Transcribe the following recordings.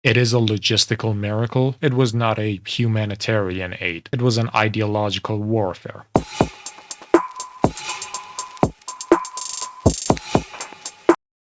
It is a logistical miracle. It was not a humanitarian aid. It was an ideological warfare.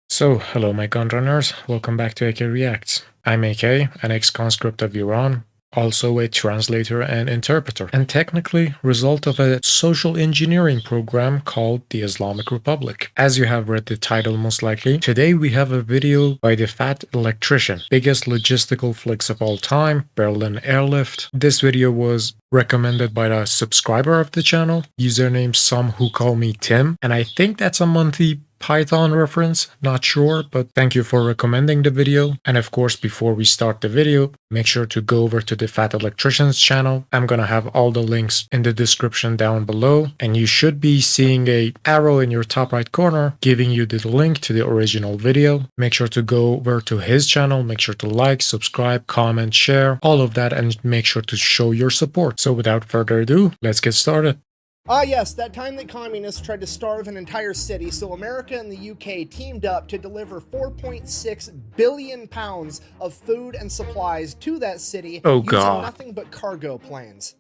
So, hello my Gunrunners, welcome back to AYYKAYY Reacts. I'm AK, an ex-conscript of Iran, also a translator and interpreter, and technically result of a social engineering program called the Islamic Republic. As you have read the title most likely, today we have a video by the Fat Electrician, biggest logistical flicks of all time, Berlin Airlift. This video was recommended by a subscriber of the channel, username some who call me Tim, and I think that's a monthly Python reference, not sure, but thank you for recommending the video. And of course, before we start the video, make sure to go over to the Fat Electrician's channel. I'm gonna have all the links in the description down below, and you should be seeing a arrow in your top right corner giving you the link to the original video. Make sure to go over to his channel, make sure to like, subscribe, comment, share, all of that, and make sure to show your support. So without further ado, let's get started. Ah yes, that time that communists tried to starve an entire city, so America and the UK teamed up to deliver 4.6 billion pounds of food and supplies to that city using nothing but cargo planes.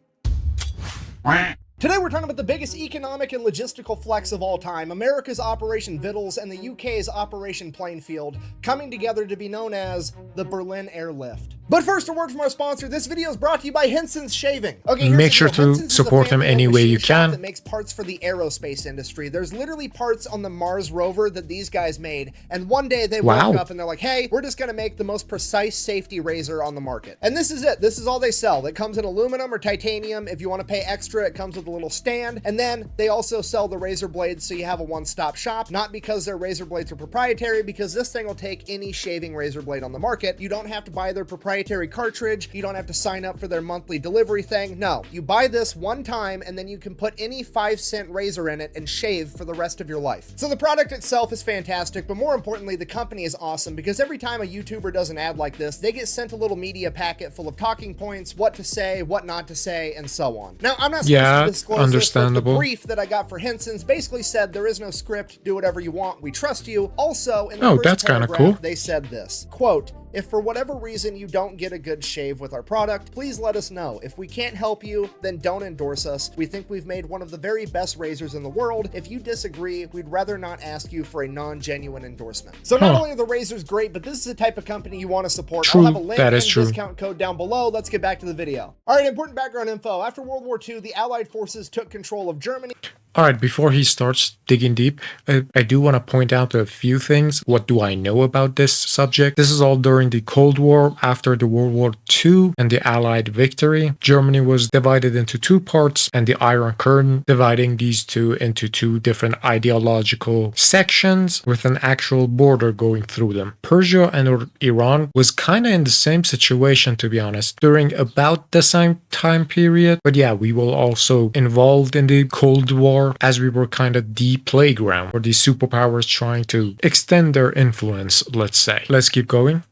Today we're talking about the biggest economic and logistical flex of all time, America's Operation Vittles and the UK's Operation Plainfield, coming together to be known as the Berlin Airlift. But first, a word from our sponsor. This video is brought to you by Henson's Shaving. Okay, make sure to support him any way you can. That makes parts for the aerospace industry. There's literally parts on the Mars rover that these guys made, and one day they woke up and they're like, hey, we're just gonna make the most precise safety razor on the market. And this is it. This is all they sell. That comes in aluminum or titanium. If you want to pay extra, it comes with a little stand. And then they also sell the razor blades, so you have a one-stop shop. Not because their razor blades are proprietary, because this thing will take any shaving razor blade on the market. You don't have to buy their proprietary cartridge. You don't have to sign up for their monthly delivery thing. No, you buy this one time and then you can put any 5-cent razor in it and shave for the rest of your life. So the product itself is fantastic, but more importantly, the company is awesome, because every time a YouTuber does an ad like this, they get sent a little media packet full of talking points, what to say, what not to say, and so on. Now, I'm not supposed to disclose this, but the brief that I got for Henson's basically said there is no script, do whatever you want, we trust you. Also, in the first paragraph, they said this, quote, if for whatever reason you don't get a good shave with our product, please let us know. If we can't help you, then don't endorse us. We think we've made one of the very best razors in the world. If you disagree, we'd rather not ask you for a non-genuine endorsement. So not only are the razors great, but this is the type of company you want to support. I'll have a link and discount code down below. Let's get back to the video. All right, important background info. After World War II, the Allied forces took control of Germany. Alright, before he starts digging deep, I do want to point out a few things. What do I know about this subject? This is all during the Cold War, after the World War II and the Allied victory. Germany was divided into two parts, and the Iron Curtain, dividing these two into two different ideological sections with an actual border going through them. Persia and Iran was kind of in the same situation, to be honest, during about the same time period. But yeah, we were also involved in the Cold War, as we were kind of the playground for these superpowers trying to extend their influence, let's say. Let's keep going.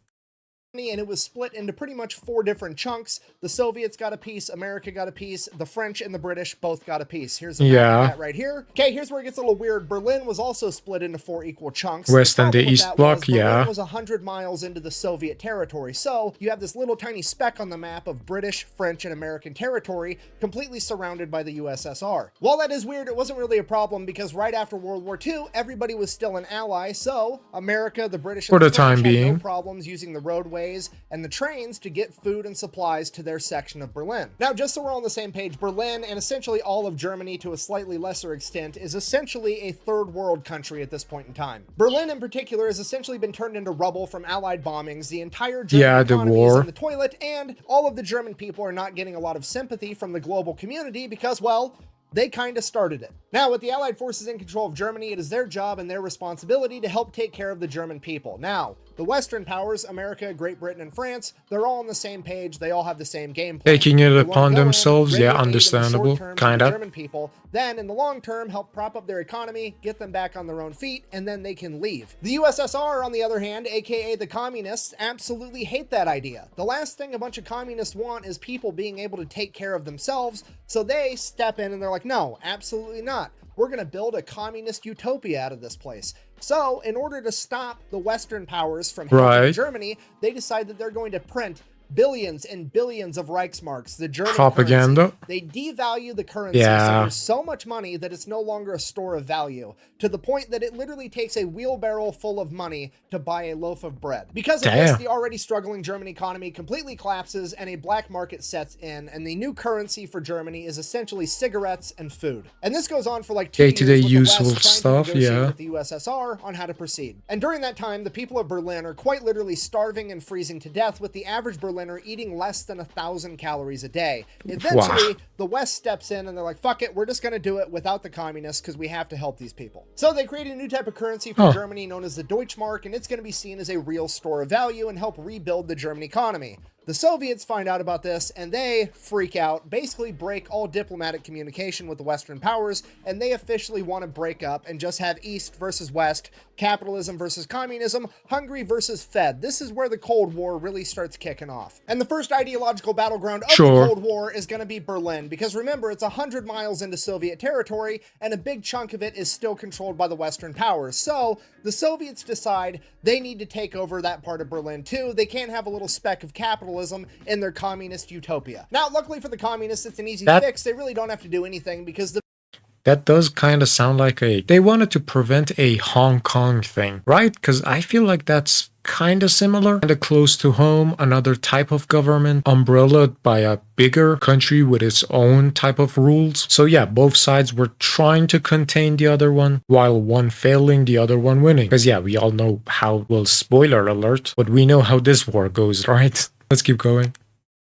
And it was split into pretty much 4 different chunks. The Soviets got a piece, America got a piece, the French and the British both got a piece. Here's the map of that right here. Okay, here's where it gets a little weird. Berlin was also split into 4 equal chunks. West and the East Bloc, Berlin was 100 miles into the Soviet territory. So you have this little tiny speck on the map of British, French, and American territory, completely surrounded by the USSR. While that is weird, it wasn't really a problem, because right after World War II, everybody was still an ally. So America, the British, and the French had no problems using the roadways and the trains to get food and supplies to their section of Berlin. Now, just so we're on the same page, Berlin, and essentially all of Germany to a slightly lesser extent, is essentially a third world country at this point in time. Berlin in particular has essentially been turned into rubble from Allied bombings. The entire German economy is in the toilet, and all of the German people are not getting a lot of sympathy from the global community because, well, they kind of started it. Now, with the Allied forces in control of Germany, it is their job and their responsibility to help take care of the German people. Now, the Western powers, America, Great Britain, and France, they're all on the same page. They all have the same game plan. Taking it upon themselves, yeah, understandable, kind of. German people, then in the long term, help prop up their economy, get them back on their own feet, and then they can leave. The USSR, on the other hand, aka the communists, absolutely hate that idea. The last thing a bunch of communists want is people being able to take care of themselves, so they step in and they're like, no, absolutely not. we're going to build a communist utopia out of this place. So in order to stop the Western powers from helping Germany, they decide that they're going to print billions and billions of Reichsmarks, the German propaganda. Currency. They devalue the currency, so there's so much money that it's no longer a store of value, to the point that it literally takes a wheelbarrow full of money to buy a loaf of bread. Because of this, the already struggling German economy completely collapses and a black market sets in, and the new currency for Germany is essentially cigarettes and food. And this goes on for like 2 years, with useful the West trying stuff, to negotiate with the USSR on how to proceed. And during that time, the people of Berlin are quite literally starving and freezing to death, with the average Berliner eating less than 1,000 calories a day. Eventually, the West steps in and they're like, fuck it, we're just going to do it without the communists because we have to help these people. So they create a new type of currency for Germany known as the Deutschmark, and it's going to be seen as a real store of value and help rebuild the German economy. The Soviets find out about this and they freak out, basically break all diplomatic communication with the Western powers, and they officially want to break up and just have East versus West, capitalism versus communism, Hungary versus Fed. This is where the Cold War really starts kicking off. And the first ideological battleground of the Cold War is going to be Berlin, because remember, it's 100 miles into Soviet territory and a big chunk of it is still controlled by the Western powers. So the Soviets decide they need to take over that part of Berlin too. They can't have a little speck of capitalism in their communist utopia. Now, luckily for the communists, it's an easy fix. They really don't have to do anything because that does kind of sound like they wanted to prevent a Hong Kong thing, right? Because I feel like that's kind of similar, kind of close to home, another type of government umbrellaed by a bigger country with its own type of rules. So yeah, both sides were trying to contain the other one, while one failing, the other one winning. Because yeah, we all know how, well, spoiler alert, but we know how this war goes, right? Let's keep going.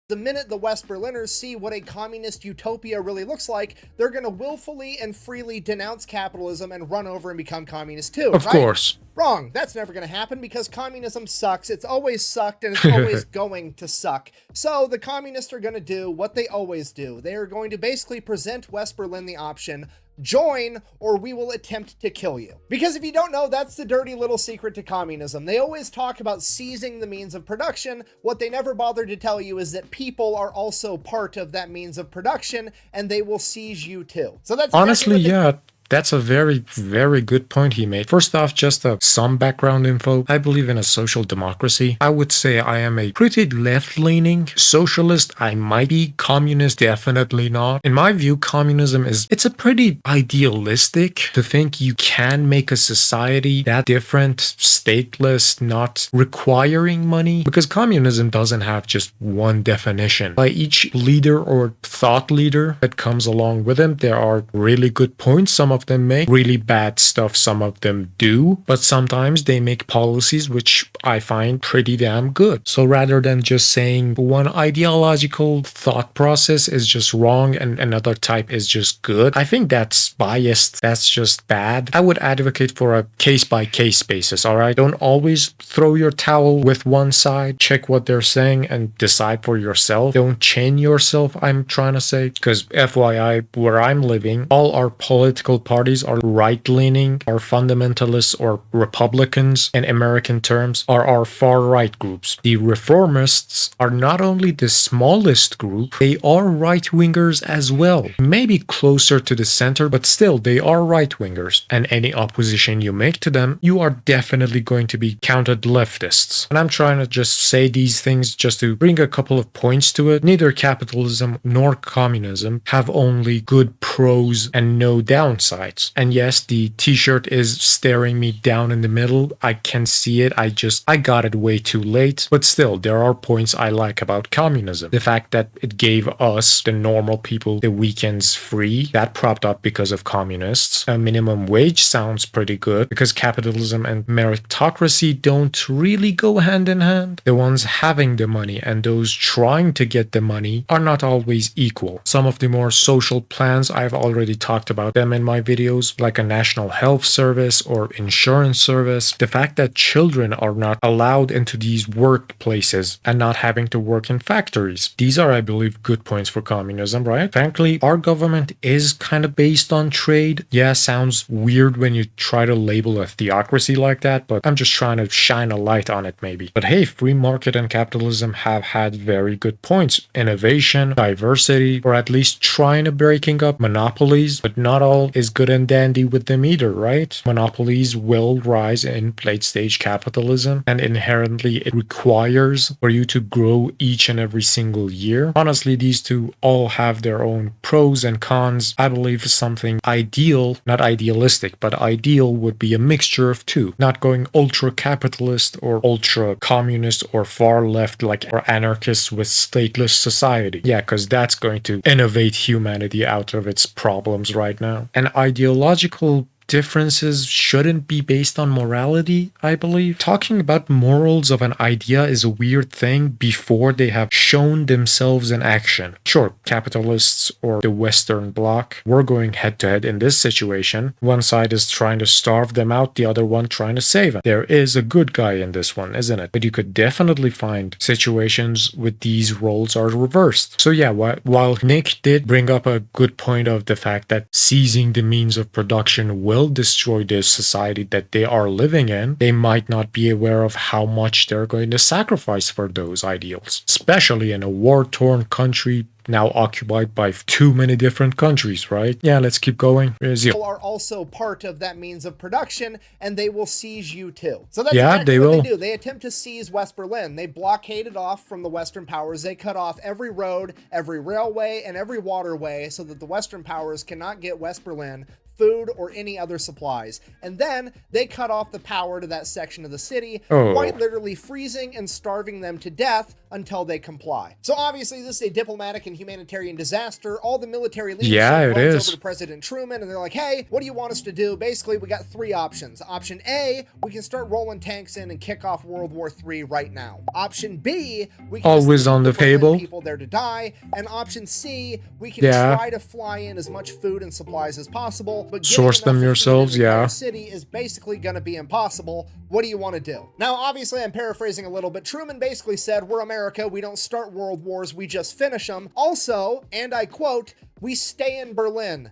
The minute the West Berliners see what a communist utopia really looks like, they're going to willfully and freely denounce capitalism and run over and become communists too. Of course. Wrong. That's never going to happen because communism sucks. It's always sucked and it's always going to suck. So the communists are going to do what they always do. They are going to basically present West Berlin the option: join or we will attempt to kill you. Because if you don't know, that's the dirty little secret to communism. They always talk about seizing the means of production. What they never bother to tell you is that people are also part of that means of production and they will seize you too. So that's honestly, yeah. That's a very, very good point he made. First off, just some background info. I believe in a social democracy. I would say I am a pretty left-leaning socialist. I might be communist, definitely not. In my view, communism it's a pretty idealistic to think you can make a society that different, stateless, not requiring money. Because communism doesn't have just one definition. By each leader or thought leader that comes along with him, there are really good points. Some of them make really bad stuff, some of them do, but sometimes they make policies which I find pretty damn good. So rather than just saying one ideological thought process is just wrong and another type is just good, I think that's biased. That's just bad. I would advocate for a case-by-case basis, all right? Don't always throw your towel with one side. Check what they're saying and decide for yourself. Don't chain yourself, I'm trying to say, because FYI, where I'm living, all our political parties are right-leaning, are fundamentalists or Republicans in American terms, are our far-right groups. The reformists are not only the smallest group, they are right-wingers as well. Maybe closer to the center, but still, they are right-wingers. And any opposition you make to them, you are definitely going to be counted leftists. And I'm trying to just say these things just to bring a couple of points to it. Neither capitalism nor communism have only good pros and no downsides. And yes, the t-shirt is staring me down in the middle. I can see it. I got it way too late. But still, there are points I like about communism. The fact that it gave us, the normal people, the weekends free, that propped up because of communists. A minimum wage sounds pretty good because capitalism and meritocracy don't really go hand in hand. The ones having the money and those trying to get the money are not always equal. Some of the more social plans, I've already talked about them in my videos, like a national health service or insurance service. The fact that children are not allowed into these workplaces and not having to work in factories. These are, I believe, good points for communism, right? Frankly, our government is kind of based on trade. Yeah, sounds weird when you try to label a theocracy like that, but I'm just trying to shine a light on it maybe. But hey, free market and capitalism have had very good points. Innovation, diversity, or at least trying to breaking up monopolies, but not all is good and dandy with them either, right? Monopolies will rise in late stage capitalism, and inherently it requires for you to grow each and every single year. Honestly, these two all have their own pros and cons. I believe something ideal, not idealistic, but ideal would be a mixture of two, not going ultra capitalist or ultra communist or far left like or anarchists with stateless society. Yeah, because that's going to innovate humanity out of its problems right now. And ideological differences shouldn't be based on morality, I believe. Talking about morals of an idea is a weird thing before they have shown themselves in action. Sure, capitalists or the Western Bloc, we're going head to head in this situation. One side is trying to starve them out, the other one trying to save them. There is a good guy in this one, isn't it? But you could definitely find situations with these roles are reversed. So yeah, while Nick did bring up a good point of the fact that seizing the means of production will destroy the society that they are living in, they might not be aware of how much they're going to sacrifice for those ideals, especially in a war-torn country now occupied by too many different countries, right? Yeah, let's keep going. People are also part of that means of production, and they will seize you too. So that's yeah, exactly they what will. they do. They attempt to seize West Berlin. They blockade it off from the Western powers. They cut off every road, every railway, and every waterway so that the Western powers cannot get West Berlin food or any other supplies. And then they cut off the power to that section of the city, quite literally freezing and starving them to death until they comply. So obviously this is a diplomatic and humanitarian disaster. All the military leadership runs over to President Truman and they're like, hey, what do you want us to do? Basically, we got three options. Option A, we can start rolling tanks in and kick off World War III right now. Option B, we can always on the table, people there to die. And option C, we can try to fly in as much food and supplies as possible, but source them yourselves. The city is basically going to be impossible. What do you want to do? Now, obviously, I'm paraphrasing a little, but Truman basically said, we're America. We don't start world wars. We just finish them. Also, and I quote, we stay in Berlin.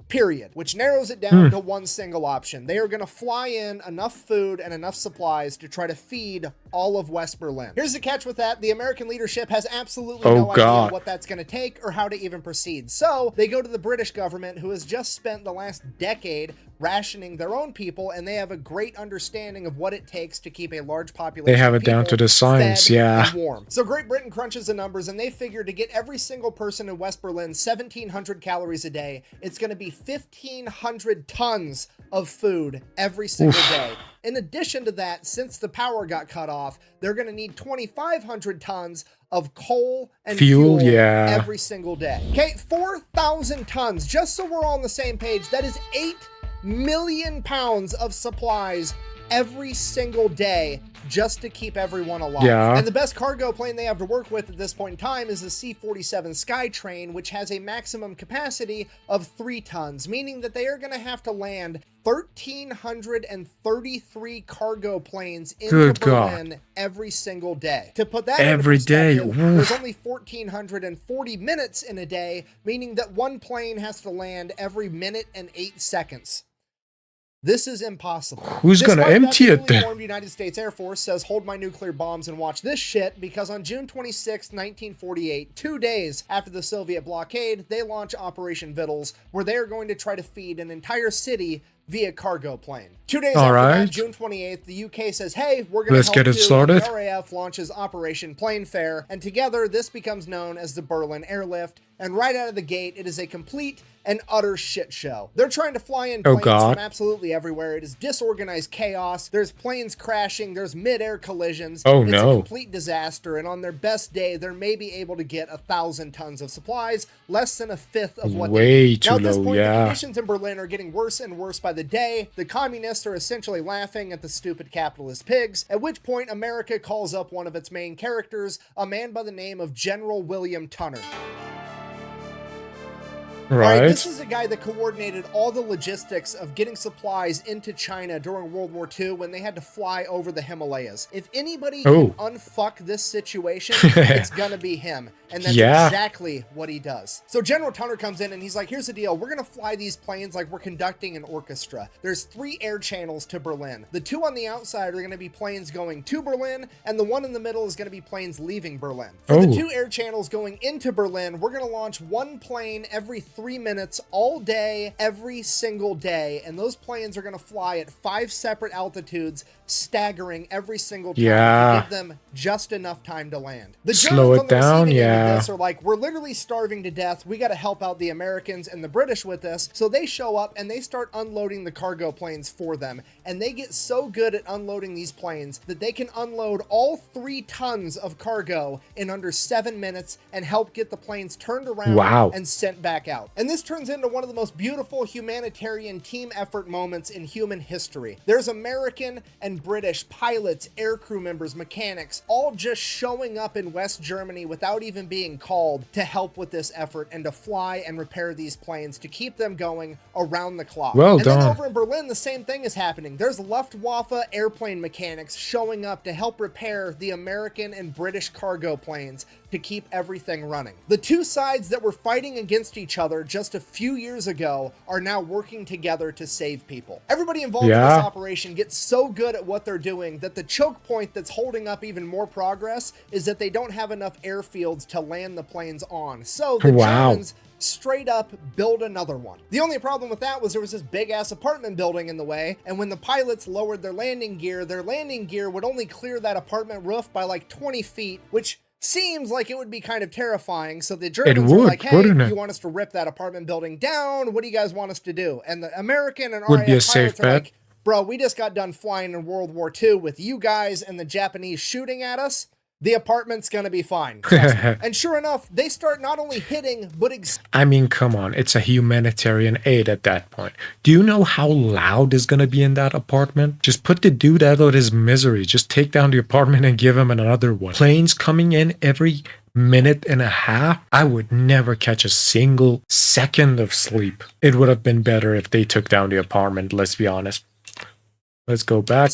Period, which narrows it down to one single option. They are going to fly in enough food and enough supplies to try to feed all of West Berlin. Here's the catch with that. The American leadership has absolutely no idea what that's going to take or how to even proceed. So they go to the British government, who has just spent the last decade rationing their own people, and they have a great understanding of what it takes to keep a large population. They have it down to the science, and warm. So Great Britain crunches the numbers, and they figure to get every single person in West Berlin 1,700 calories a day, it's going to be 1,500 tons of food every single day. In addition to that, since the power got cut off, they're going to need 2,500 tons of coal and fuel every single day. Okay, 4,000 tons, just so we're all on the same page, that is 8 million pounds of supplies every single day just to keep everyone alive. And the best cargo plane they have to work with at this point in time is the C-47 Skytrain, which has a maximum capacity of 3 tons, meaning that they are going to have to land 1,333 cargo planes into Berlin every single day. To put that every day, there's only 1,440 minutes in a day, meaning that one plane has to land every minute and 8 seconds. This is impossible. Who's going to empty it then? The United States Air Force says, hold my nuclear bombs and watch this shit, because on June 26, 1948, 2 days after the Soviet blockade, they launch Operation Vittles, where they are going to try to feed an entire city via cargo plane. 2 days after that, June 28th, the UK says, hey, we're going to help get it started. The RAF launches Operation Planefare, and together this becomes known as the Berlin Airlift, and right out of the gate, it is a complete and utter shit show. They're trying to fly in planes from absolutely everywhere. It is disorganized chaos. There's planes crashing. There's mid-air collisions. It's a complete disaster, and on their best day, they're maybe able to get 1,000 tons of supplies, less than a fifth of what they need. Now, at this point, the conditions in Berlin are getting worse and worse by the day. The communists are essentially laughing at the stupid capitalist pigs, at which point America calls up one of its main characters, a man by the name of General William Tunner. Right. This is a guy that coordinated all the logistics of getting supplies into China during World War II when they had to fly over the Himalayas. If anybody can unfuck this situation, it's gonna be him. And that's exactly what he does. So General Tunner comes in and he's like, here's the deal. We're going to fly these planes like we're conducting an orchestra. There's 3 air channels to Berlin. The 2 on the outside are going to be planes going to Berlin, and the one in the middle is going to be planes leaving Berlin. For the 2 air channels going into Berlin, we're going to launch 1 plane every 3 3 minutes all day, every single day, and those planes are going to fly at 5 separate altitudes, staggering every single time to give them just enough time to land. The Slow Germans it down, on the receiving end of yeah. this are like, we're literally starving to death. We got to help out the Americans and the British with this. So they show up and they start unloading the cargo planes for them. And they get so good at unloading these planes that they can unload all 3 tons of cargo in under 7 minutes and help get the planes turned around and sent back out. And this turns into one of the most beautiful humanitarian team effort moments in human history. There's American and British pilots, aircrew members, mechanics, all just showing up in West Germany without even being called to help with this effort and to fly and repair these planes to keep them going around the clock. Well and done. then over in Berlin, the same thing is happening. There's Luftwaffe airplane mechanics showing up to help repair the American and British cargo planes to keep everything running. The two sides that were fighting against each other just a few years ago are now working together to save people. Everybody involved in this operation gets so good at what they're doing that the choke point that's holding up even more progress is that they don't have enough airfields to land the planes on. So the Germans straight up build another one. The only problem with that was there was this big ass apartment building in the way, and when the pilots lowered their landing gear would only clear that apartment roof by like 20 feet, which seems like it would be kind of terrifying. So the Germans are like, hey, you want us to rip that apartment building down? What do you guys want us to do? And the American and RAF pilots are like, bro, we just got done flying in World War II with you guys and the Japanese shooting at us. The apartment's gonna be fine. And sure enough, they start not only hitting, but I mean, come on, it's a humanitarian aid at that point. Do you know how loud is gonna be in that apartment? Just put the dude out of his misery. Just take down the apartment and give him another one. Planes coming in every minute and a half. I would never catch a single second of sleep. It would have been better if they took down the apartment, let's be honest. Let's go back.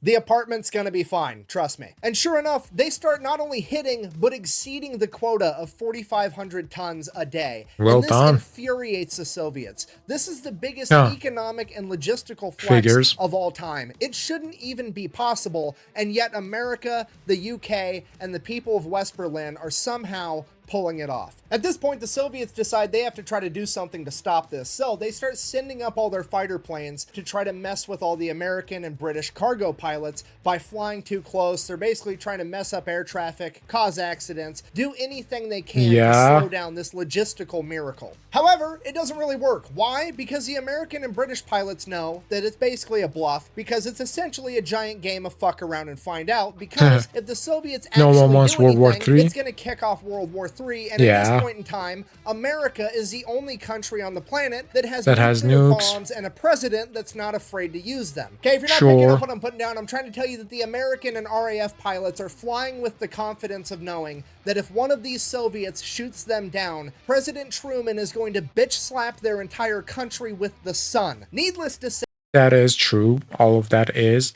The apartment's gonna be fine, trust me. And sure enough, they start not only hitting, but exceeding the quota of 4,500 tons a day. Well and this done. infuriates the Soviets. This is the biggest economic and logistical flex of all time. It shouldn't even be possible, and yet America, the UK, and the people of West Berlin are somehow pulling it off. At this point, the Soviets decide they have to try to do something to stop this, so they start sending up all their fighter planes to try to mess with all the American and British cargo pilots by flying too close. They're basically trying to mess up air traffic, cause accidents, do anything they can to slow down this logistical miracle. However, it doesn't really work. Why? Because the American and British pilots know that it's basically a bluff, because it's essentially a giant game of fuck around and find out, because if the Soviets actually do anything, it's going to kick off World War III, and at this point in time, America is the only country on the planet that has nuclear bombs and a president that's not afraid to use them. Okay, if you're not picking up what I'm putting down, I'm trying to tell you that the American and RAF pilots are flying with the confidence of knowing that if one of these Soviets shoots them down, President Truman is going to bitch slap their entire country with the sun. Needless to say, that is true. All of that is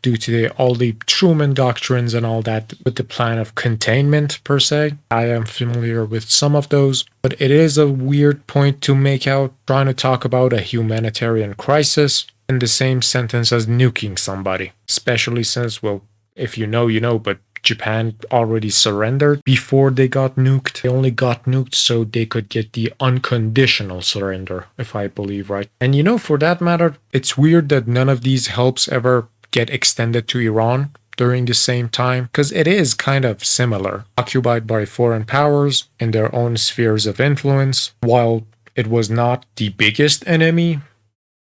due to all the Truman doctrines and all that with the plan of containment per se. I am familiar with some of those, but it is a weird point to make out trying to talk about a humanitarian crisis in the same sentence as nuking somebody, especially since, well, if you know, you know, but Japan already surrendered before they got nuked. They only got nuked so they could get the unconditional surrender, if I believe right. And you know, for that matter, it's weird that none of these helps ever get extended to Iran during the same time, because it is kind of similar, occupied by foreign powers in their own spheres of influence. While it was not the biggest enemy,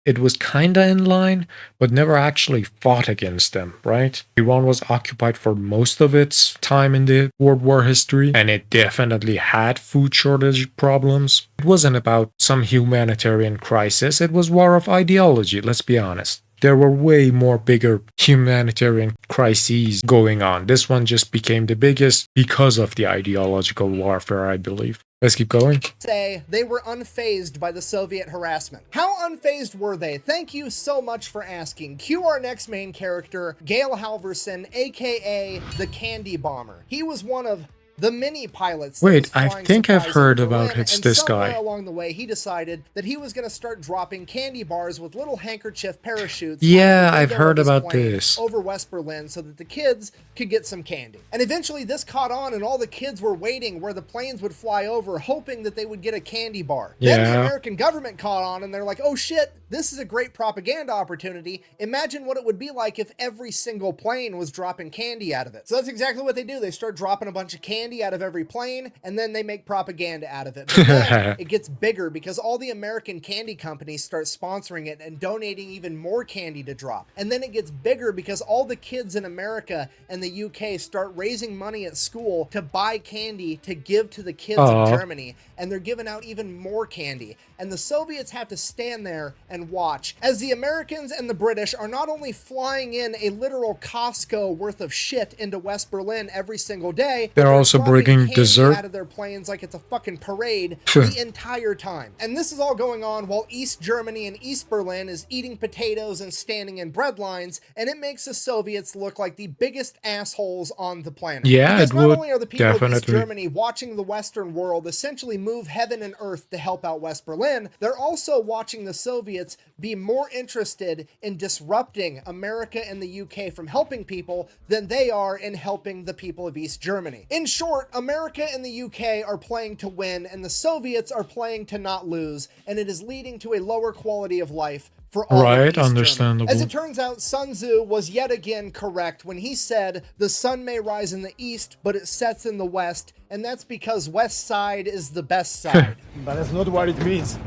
it was kinda in line, but never actually fought against them, right? Iran was occupied for most of its time in the World War history, and it definitely had food shortage problems. It wasn't about some humanitarian crisis, it was war of ideology, let's be honest. There were way more bigger humanitarian crises going on. This one just became the biggest because of the ideological warfare, I believe. Let's keep going. Say they were unfazed by the Soviet harassment. How unfazed were they? Thank you so much for asking. Cue our next main character, Gale Halvorson, aka the Candy Bomber. He was one of the mini pilots. Wait, I think I've heard about it. It's this guy. Along the way, he decided that he was going to start dropping candy bars with little handkerchief parachutes. Yeah, I've heard about this. Over West Berlin so that the kids could get some candy. And eventually this caught on and all the kids were waiting where the planes would fly over, hoping that they would get a candy bar. Yeah. Then the American government caught on and they're like, oh shit, this is a great propaganda opportunity. Imagine what it would be like if every single plane was dropping candy out of it. So that's exactly what they do. They start dropping a bunch of candy out of every plane and then they make propaganda out of it. But then it gets bigger because all the American candy companies start sponsoring it and donating even more candy to drop. And then it gets bigger because all the kids in America and the UK start raising money at school to buy candy to give to the kids in Germany. And they're giving out even more candy. And the Soviets have to stand there and watch as the Americans and the British are not only flying in a literal Costco worth of shit into West Berlin every single day, they're also bringing dessert out of their planes like it's a fucking parade the entire time. And this is all going on while East Germany and East Berlin is eating potatoes and standing in bread lines, and it makes the Soviets look like the biggest assholes on the planet. Yeah, because it not would only are the people definitely. of East Germany watching the Western world essentially move heaven and earth to help out West Berlin, they're also watching the Soviets be more interested in disrupting America and the UK from helping people than they are in helping the people of East Germany. In short, America and the UK are playing to win and the Soviets are playing to not lose, and it is leading to a lower quality of life for all of East understandable. Germany. As it turns out, Sun Tzu was yet again correct when he said the sun may rise in the east, but it sets in the west, and that's because West Side is the best side. But that's not what it means.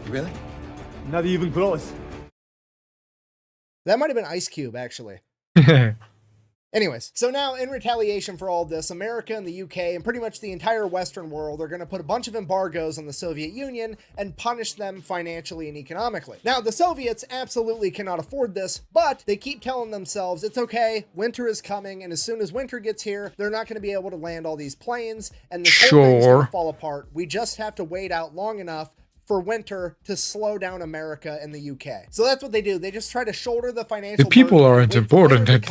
Really? Not even close. That might have been Ice Cube, actually. Anyways, so now in retaliation for all this, America and the UK and pretty much the entire Western world are going to put a bunch of embargoes on the Soviet Union and punish them financially and economically. Now, the Soviets absolutely cannot afford this, but they keep telling themselves it's okay, winter is coming, and as soon as winter gets here, they're not going to be able to land all these planes, and this whole thing's going to fall apart. We just have to wait out long enough for winter to slow down America and the UK. So that's what they do. They just try to shoulder the financial The people burden, aren't important in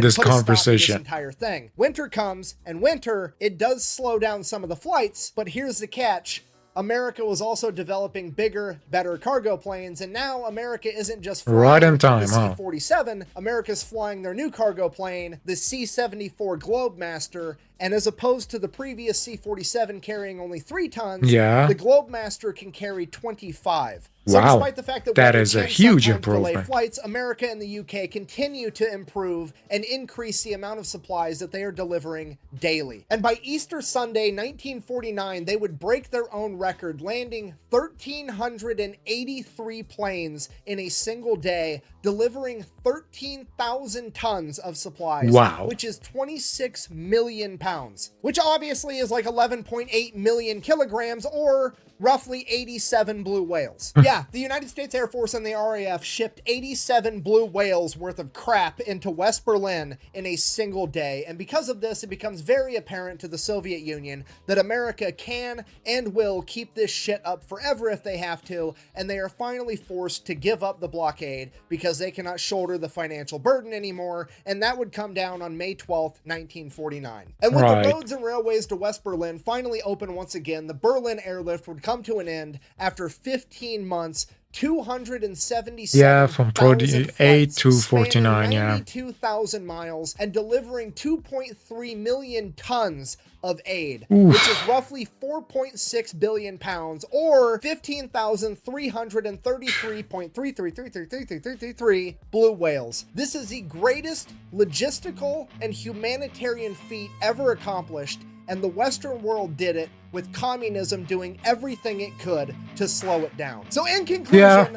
this conversation. conversation. This entire thing. Winter comes, and winter, it does slow down some of the flights, but here's the catch. America was also developing bigger, better cargo planes, and now America isn't just flying right in time, the C-47. America's flying their new cargo plane, the C-74 Globemaster, and as opposed to the previous C-47 carrying only 3 tons, the Globemaster can carry 25. So wow, despite the fact that is a huge improvement. Flights, America and the UK continue to improve and increase the amount of supplies that they are delivering daily. And by Easter Sunday, 1949, they would break their own record, landing 1,383 planes in a single day, delivering 13,000 tons of supplies, which is 26 million pounds, which obviously is like 11.8 million kilograms or roughly 87 blue whales. Yeah, the United States Air Force and the RAF shipped 87 blue whales worth of crap into West Berlin in a single day. And because of this, it becomes very apparent to the Soviet Union that America can and will keep this shit up forever if they have to. And they are finally forced to give up the blockade because they cannot shoulder the financial burden anymore. And that would come down on May 12th, 1949. And with the roads and railways to West Berlin finally open once again, the Berlin Airlift would come to an end after 15 months, 277 from 48 to 49, 92,000 miles, and delivering 2.3 million tons of aid, which is roughly 4.6 billion pounds or 15,333.333333333 blue whales. This is the greatest logistical and humanitarian feat ever accomplished, and the Western world did it with communism doing everything it could to slow it down. So in conclusion,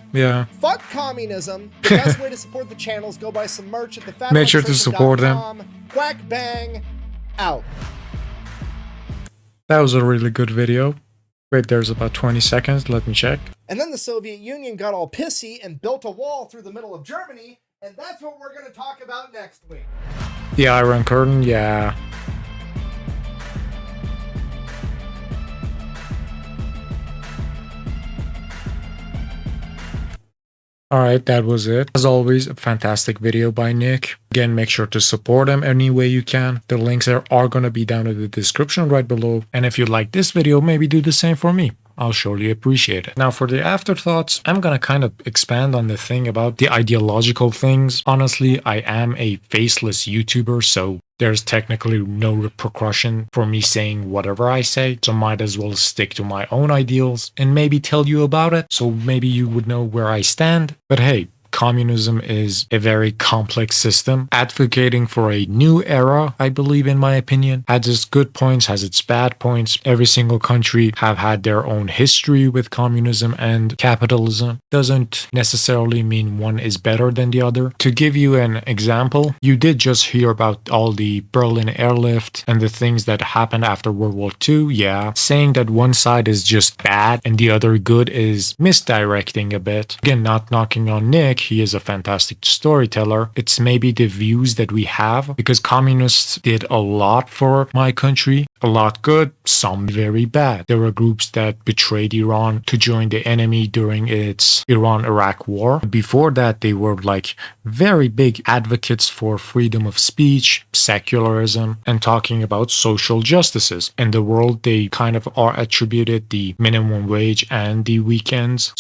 fuck communism. The best way to support the channel is go buy some merch at the Fat Make sure to support them. Quack bang, out. That was a really good video. Wait, there's about 20 seconds. Let me check. And then the Soviet Union got all pissy and built a wall through the middle of Germany, and that's what we're going to talk about next week. The Iron Curtain, yeah. Alright, that was it. As always, a fantastic video by Nick. Again, make sure to support him any way you can. The links are going to be down in the description right below. And if you like this video, maybe do the same for me. I'll surely appreciate it. Now for the afterthoughts, I'm gonna kind of expand on the thing about the ideological things. Honestly, I am a faceless YouTuber, so there's technically no repercussion for me saying whatever I say, so might as well stick to my own ideals and maybe tell you about it, so maybe you would know where I stand. But hey, communism is a very complex system. Advocating for a new era, I believe, in my opinion, has its good points, has its bad points. Every single country have had their own history with communism and capitalism. Doesn't necessarily mean one is better than the other. To give you an example, you did just hear about all the Berlin Airlift and the things that happened after World War II. Yeah, saying that one side is just bad and the other good is misdirecting a bit. Again, not knocking on Nick. He is a fantastic storyteller. It's maybe the views that we have, because communists did a lot for my country. A lot good, some very bad. There were groups that betrayed Iran to join the enemy during its Iran-Iraq war. Before that, they were like very big advocates for freedom of speech, secularism, and talking about social justices. In the world, they kind of are attributed the minimum wage and the weekends,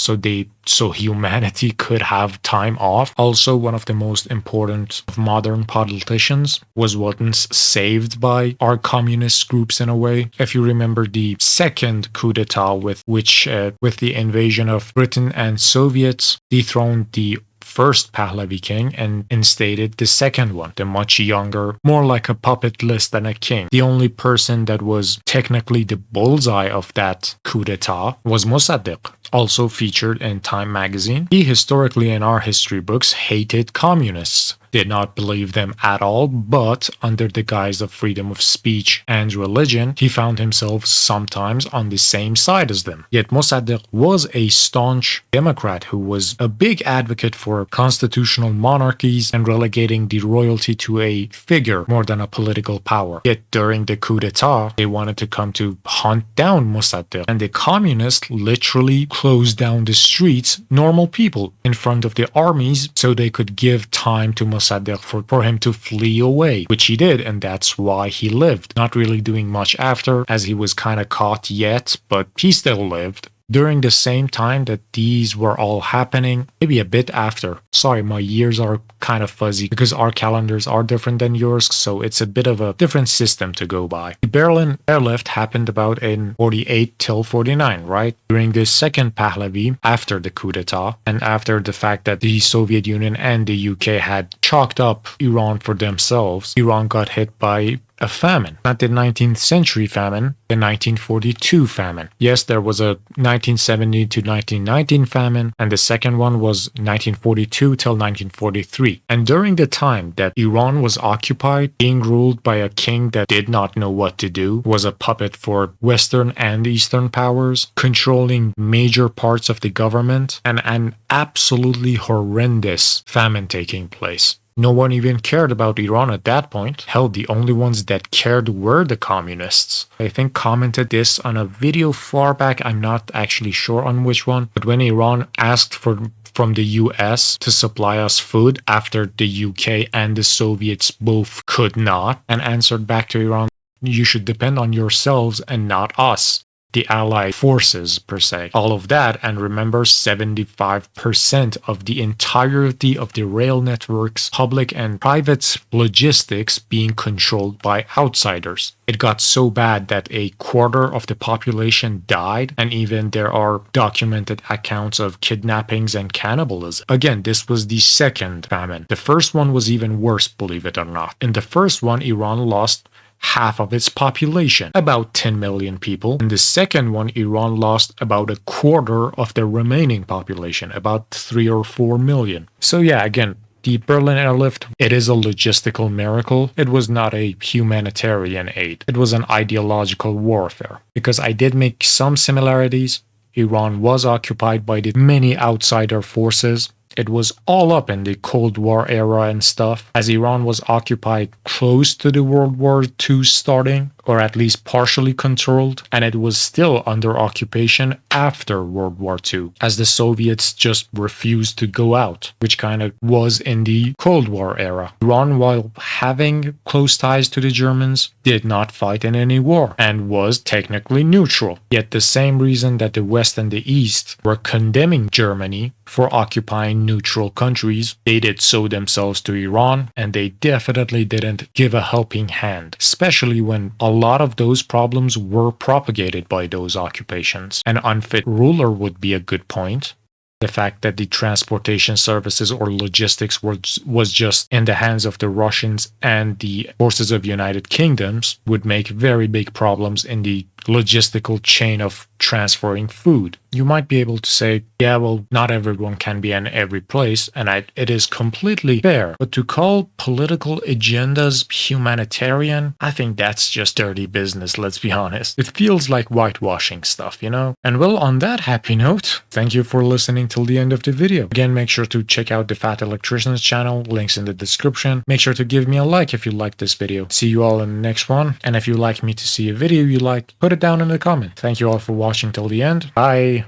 so humanity could have time off. Also, one of the most important of modern politicians was once saved by our communist groups in a way. If you remember the second coup d'etat with the invasion of Britain and Soviets dethroned the first Pahlavi king and instated the second one, the much younger, more like a puppet list than a king. The only person that was technically the bullseye of that coup d'etat was Mossadegh, also featured in Time magazine. He historically in our history books hated communists, did not believe them at all, but under the guise of freedom of speech and religion, he found himself sometimes on the same side as them. Yet Mossadegh was a staunch Democrat who was a big advocate for constitutional monarchies and relegating the royalty to a figure more than a political power. Yet during the coup d'etat, they wanted to come to hunt down Mossadegh, and the communists literally closed down the streets, normal people, in front of the armies so they could give time to Mossadegh for him to flee away, which he did, and that's why he lived. Not really doing much after, as he was kind of caught yet, but he still lived. During the same time that these were all happening, maybe a bit after. Sorry, my years are kind of fuzzy because our calendars are different than yours, so it's a bit of a different system to go by. The Berlin Airlift happened about in 48 till 49, right? During the second Pahlavi, after the coup d'etat, and after the fact that the Soviet Union and the UK had chalked up Iran for themselves, Iran got hit by a famine. Not the 19th century famine, the 1942 famine. Yes, there was a 1970 to 1919 famine, and the second one was 1942 till 1943. And during the time that Iran was occupied, being ruled by a king that did not know what to do, was a puppet for Western and Eastern powers, controlling major parts of the government, and an absolutely horrendous famine taking place. No one even cared about Iran at that point. Hell, the only ones that cared were the communists. I think commented this on a video far back, I'm not actually sure on which one, but when Iran asked from the US to supply us food after the UK and the Soviets both could not, and answered back to Iran, you should depend on yourselves and not us, the Allied forces per se. All of that, and remember, 75% of the entirety of the rail networks, public and private logistics, being controlled by outsiders. It got so bad that a quarter of the population died, and even there are documented accounts of kidnappings and cannibalism. Again, this was the second famine. The first one was even worse, believe it or not. In the first one, Iran lost half of its population, about 10 million people. In the second one, Iran lost about a quarter of the remaining population, about 3 or 4 million. So yeah, again, the Berlin Airlift, it is a logistical miracle. It was not a humanitarian aid. It was an ideological warfare. Because I did make some similarities. Iran was occupied by the many outsider forces. It was all up in the Cold War era and stuff, as Iran was occupied close to the World War II starting. or at least partially controlled, and it was still under occupation after World War II, as the Soviets just refused to go out, which kind of was in the Cold War era. Iran, while having close ties to the Germans, did not fight in any war and was technically neutral. Yet the same reason that the West and the East were condemning Germany for occupying neutral countries, they did so themselves to Iran, and they definitely didn't give a helping hand, especially when a lot of those problems were propagated by those occupations. An unfit ruler would be a good point. The fact that the transportation services or logistics was just in the hands of the Russians and the forces of United Kingdoms would make very big problems in the logistical chain of transferring food. You might be able to say, yeah, well, not everyone can be in every place, and it is completely fair. But to call political agendas humanitarian, I think that's just dirty business, let's be honest. It feels like whitewashing stuff, you know? And well, on that happy note, thank you for listening till the end of the video. Again, make sure to check out the Fat Electrician's channel, links in the description. Make sure to give me a like if you liked this video. See you all in the next one, and if you'd like me to see a video you like, put it down in the comment. Thank you all for watching till the end. Bye!